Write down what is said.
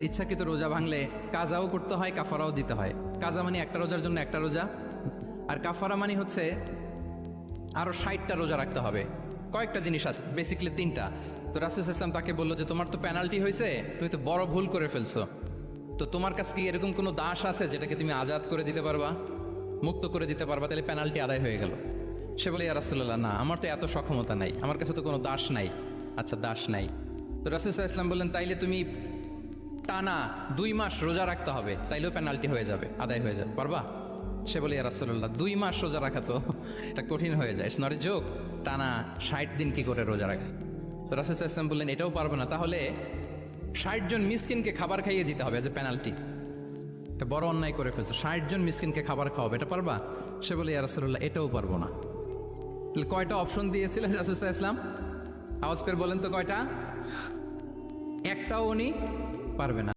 ইচ্ছাকৃত রোজা ভাঙলে কাজাও করতে হয়, কাফারাও দিতে হয়। কাজা মানে একটা রোজার জন্য একটা রোজা, আর কাফারা মানে হচ্ছে আরো 60টা রোজা রাখতে হবে। কয়েকটা জিনিস আছে, বেসিক্যালি 3টা। তো রাসূল ইসলাম তাকে বললো যে তোমার তো পেনাল্টি হয়েছে, তুমি তো বড় ভুল করে ফেলছো, তো তোমার কাছে কি এরকম কোনো দাস আছে যেটাকে তুমি আজাদ করে দিতে পারবা, মুক্ত করে দিতে পারবা, তাহলে পেনাল্টি আদায় হয়ে গেল। সে বলে ইয়া রাসূলুল্লাহ, না, আমার তো এত সক্ষমতা নাই, আমার কাছে তো কোনো দাস নাই। আচ্ছা, দাস নাই। তো রাসূল ইসলাম বললেন তাইলে তুমি টানা 2 মাস রোজা রাখতে হবে, তাইলেও পেনাল্টি হয়ে যাবে, আদায় হয়ে যাবে, পারবা? সে বলে ইয়া রাসূলুল্লাহ, 2 মাস রোজা রাখা তো এটা কঠিন হয়ে যায়, ইটস নট এ জোক। টানা 60 দিন কি করে রোজা রাখা? তো রাসূল ইসলাম বললেন এটাও পারবে না, তাহলে 60 জন মিসকিনকে খাবার খাইয়ে দিতে হবে এজ এ পেনাল্টি। এটা বড় অন্যায় করে ফেলছো, 60 জন মিসকিনকে খাবার খাওয়াবে, এটা পারবা? সে বলে ইয়া রাসূলুল্লাহ, এটাও পারবো না। তাহলে কয়টা অপশন দিয়েছিলেন রাসূল ইসলাম? আওয়াজ করে বলেন তো কয়টা? একটাও উনি পারবে না।